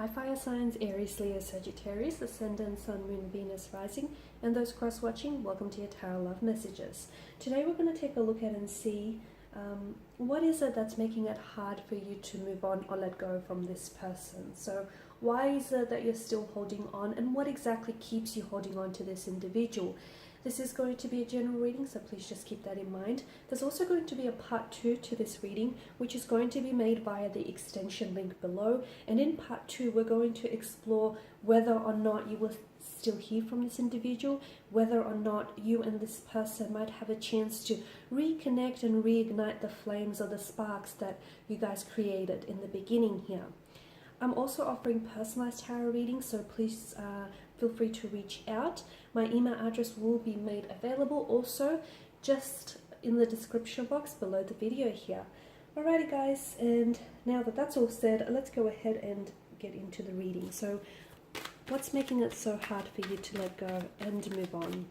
Hi fire signs, Aries, Leo, Sagittarius, Ascendant, Sun, Moon, Venus, Rising, and those cross-watching, welcome to your Tarot Love Messages. Today we're going to take a look at and see what is it that's making it hard for you to move on or let go from this person. So why is it that you're still holding on, and what exactly keeps you holding on to this individual? This is going to be a general reading, so please just keep that in mind. There's also going to be a part 2 to this reading, which is going to be made via the extension link below. And in part 2, we're going to explore whether or not you will still hear from this individual, whether or not you and this person might have a chance to reconnect and reignite the flames or the sparks that you guys created in the beginning here. I'm also offering personalized tarot readings, so please feel free to reach out. My email address will be made available also just in the description box below the video here. Alrighty guys, and now that that's all said, let's go ahead and get into the reading. So what's making it so hard for you to let go and move on?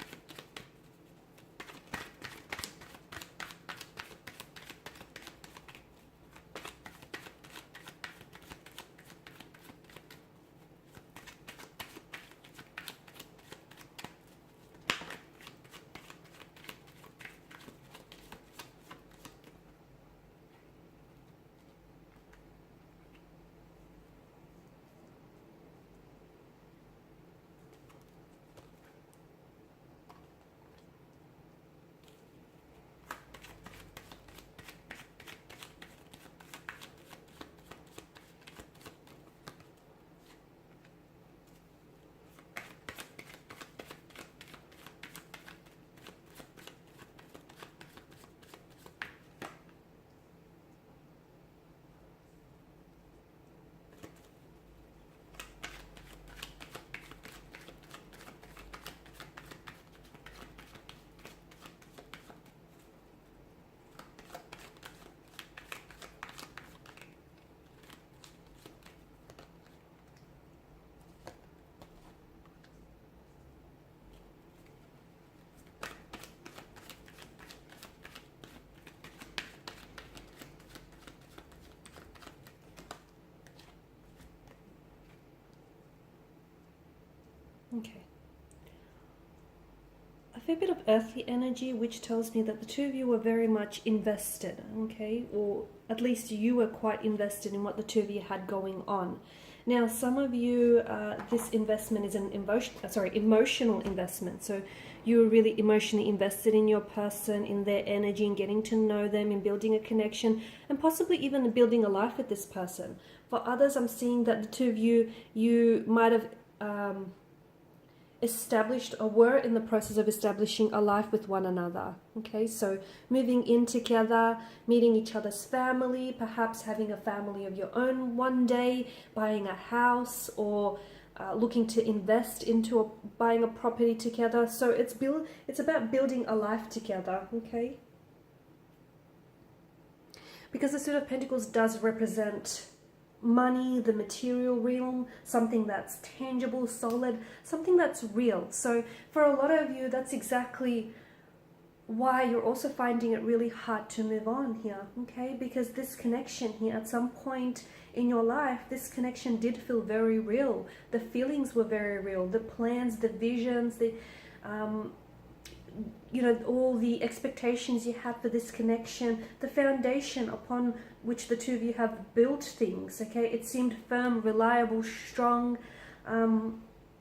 Okay. A fair bit of earthly energy, which tells me that the two of you were very much invested, okay? Or at least you were quite invested in what the two of you had going on. Now, some of you, this investment is an emotional investment. So you were really emotionally invested in your person, in their energy, in getting to know them, in building a connection, and possibly even building a life with this person. For others, I'm seeing that the two of you might have established or were in the process of establishing a life with one another. Okay, so moving in together, meeting each other's family, perhaps having a family of your own one day, buying a house, or looking to invest into buying a property together. So it's about building a life together. Okay, because the Suit of Pentacles does represent money, the material realm, something that's tangible, solid, something that's real. So for a lot of you, that's exactly why you're also finding it really hard to move on here, okay? Because this connection here, at some point in your life, this connection did feel very real. The feelings were very real. The plans, the visions, the you know, all the expectations you had for this connection, the foundation upon which the two of you have built things, okay? It seemed firm, reliable, strong,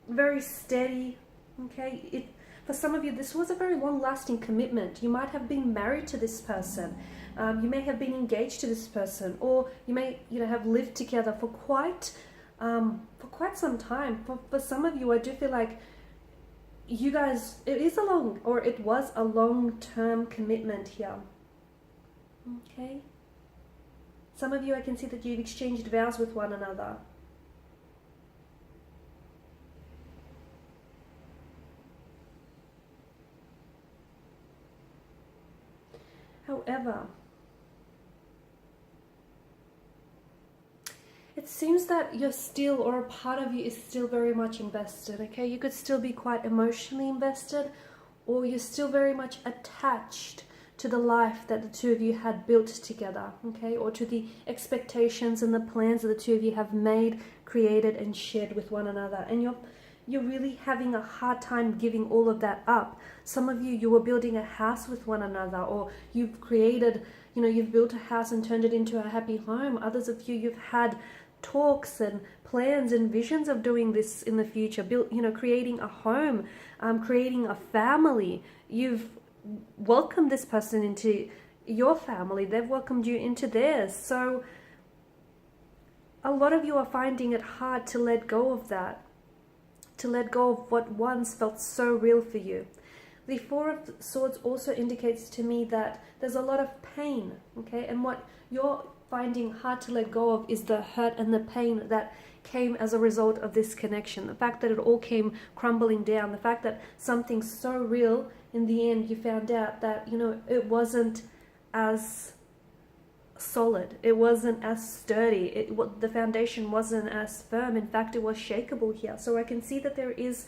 very steady, okay? For some of you, this was a very long-lasting commitment. You might have been married to this person. You may have been engaged to this person, or you may, you know, have lived together for quite some time. For some of you, I do feel like you guys, it was a long-term commitment here. Okay. Some of you, I can see that you've exchanged vows with one another. However, it seems that you're still, or a part of you is still very much invested, okay? You could still be quite emotionally invested, or you're still very much attached to the life that the two of you had built together, okay, or to the expectations and the plans that the two of you have made, created, and shared with one another. And you're really having a hard time giving all of that up. Some of you, you were building a house with one another, or you've created, you know, you've built a house and turned it into a happy home. Others of you, you've had talks and plans and visions of doing this in the future, creating a home, creating a family. You've welcomed this person into your family, they've welcomed you into theirs. So a lot of you are finding it hard to let go of that, to let go of what once felt so real for you. The Four of Swords also indicates to me that there's a lot of pain, okay? And what you're finding hard to let go of is the hurt and the pain that came as a result of this connection. The fact that it all came crumbling down, the fact that something so real, in the end you found out that, you know, it wasn't as solid, it wasn't as sturdy, the foundation wasn't as firm. In fact, it was shakeable here. So I can see that there is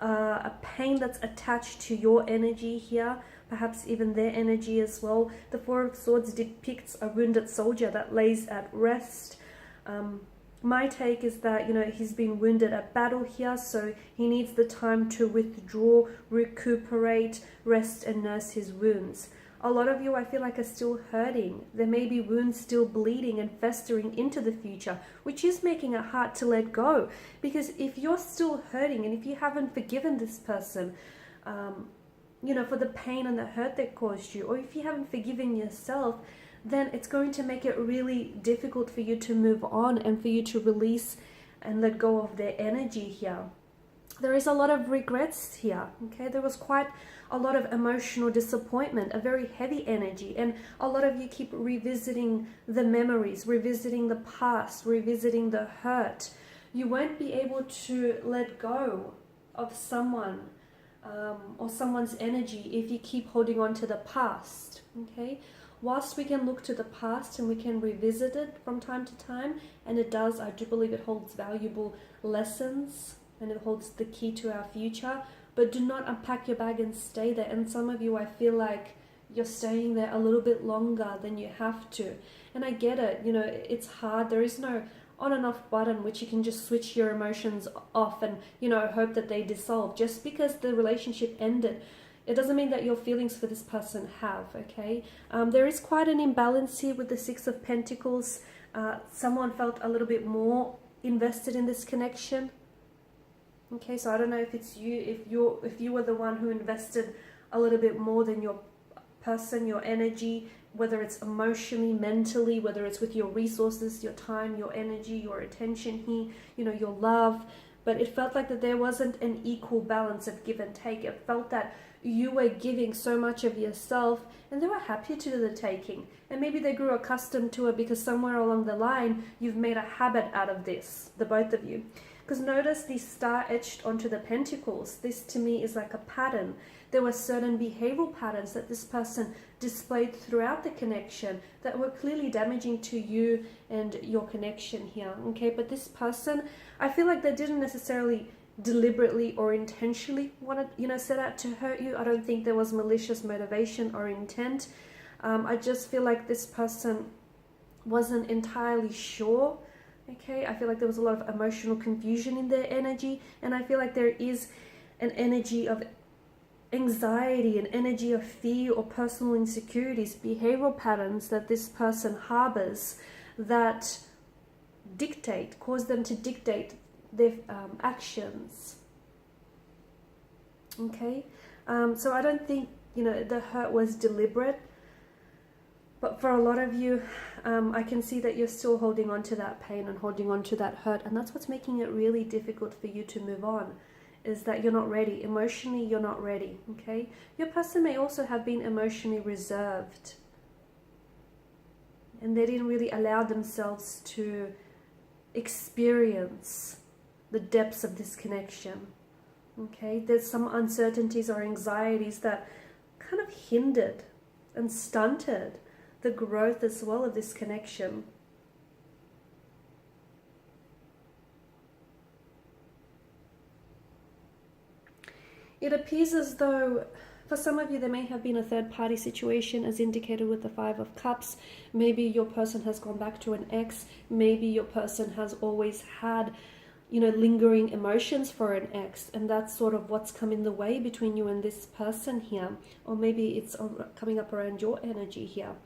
a pain that's attached to your energy here, perhaps even their energy as well. The Four of Swords depicts a wounded soldier that lays at rest. My take is that, you know, he's been wounded at battle here, so he needs the time to withdraw, recuperate, rest, and nurse his wounds. A lot of you, I feel like, are still hurting. There may be wounds still bleeding and festering into the future, which is making it hard to let go. Because if you're still hurting and if you haven't forgiven this person, you know, for the pain and the hurt that caused you, or if you haven't forgiven yourself, then it's going to make it really difficult for you to move on and for you to release and let go of their energy here. There is a lot of regrets here, okay? There was quite a lot of emotional disappointment, a very heavy energy, and a lot of you keep revisiting the memories, revisiting the past, revisiting the hurt. You won't be able to let go of someone or someone's energy if you keep holding on to the past, okay? Whilst we can look to the past and we can revisit it from time to time, and it does, I do believe it holds valuable lessons and it holds the key to our future, but do not unpack your bag and stay there. And some of you, I feel like you're staying there a little bit longer than you have to. And I get it, you know, it's hard. There is no on and off button which you can just switch your emotions off and, you know, hope that they dissolve. Just because the relationship ended, it doesn't mean that your feelings for this person have, okay? There is quite an imbalance here with the Six of Pentacles. Someone felt a little bit more invested in this connection. Okay, so I don't know if it's you, if you were the one who invested a little bit more than your person, your energy, whether it's emotionally, mentally, whether it's with your resources, your time, your energy, your attention here, you know, your love. But it felt like that there wasn't an equal balance of give and take. It felt that you were giving so much of yourself and they were happy to do the taking. And maybe they grew accustomed to it because somewhere along the line, you've made a habit out of this, the both of you. Because notice the star etched onto the pentacles. This to me is like a pattern. There were certain behavioral patterns that this person displayed throughout the connection that were clearly damaging to you and your connection here. Okay, but this person, I feel like they didn't necessarily deliberately or intentionally want to, you know, set out to hurt you. I don't think there was malicious motivation or intent. I just feel like this person wasn't entirely sure. Okay, I feel like there was a lot of emotional confusion in their energy, and I feel like there is an energy of anxiety, an energy of fear or personal insecurities, behavioral patterns that this person harbors that cause them to dictate their actions. Okay, so I don't think, you know, the hurt was deliberate. But for a lot of you, I can see that you're still holding on to that pain and holding on to that hurt. And that's what's making it really difficult for you to move on, is that you're not ready. Emotionally, you're not ready, okay? Your person may also have been emotionally reserved. And they didn't really allow themselves to experience the depths of this connection, okay? There's some uncertainties or anxieties that kind of hindered and stunted the growth as well of this connection. It appears as though For some of you, there may have been a third-party situation as indicated with the Five of Cups. Maybe your person has gone back to an ex. Maybe your person has always had, you know, lingering emotions for an ex, and that's sort of what's come in the way between you and this person here. Or maybe it's coming up around your energy here.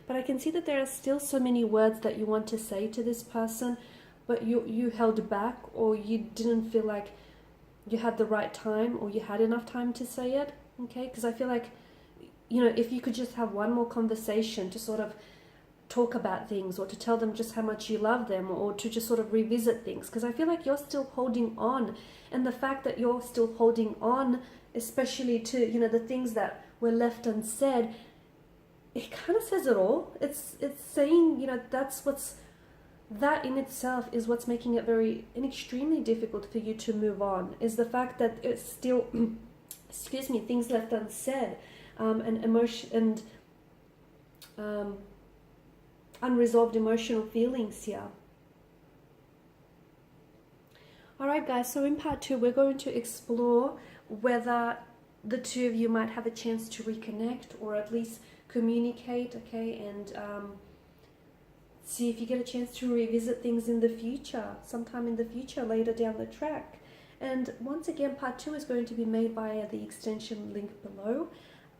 But I can see that there are still so many words that you want to say to this person, but you held back, or you didn't feel like you had the right time, or you had enough time to say it. Okay, because I feel like, you know, if you could just have one more conversation to sort of talk about things, or to tell them just how much you love them, or to just sort of revisit things, because I feel like you're still holding on. And the fact that you're still holding on, especially to, you know, the things that were left unsaid, it kind of says it all. It's saying, you know, that in itself is what's making it very and extremely difficult for you to move on, is the fact that it's still excuse me, things left unsaid, and emotion and unresolved emotional feelings here. Alright guys, so in part 2 we're going to explore whether the two of you might have a chance to reconnect, or at least communicate, okay, and see if you get a chance to revisit things in the future, sometime in the future, later down the track. And once again, part 2 is going to be made via the extension link below.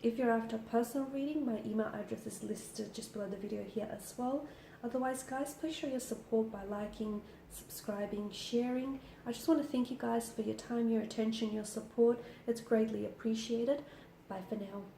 If you're after a personal reading, my email address is listed just below the video here as well. Otherwise, guys, please show your support by liking, subscribing, sharing. I just want to thank you guys for your time, your attention, your support. It's greatly appreciated. Bye for now.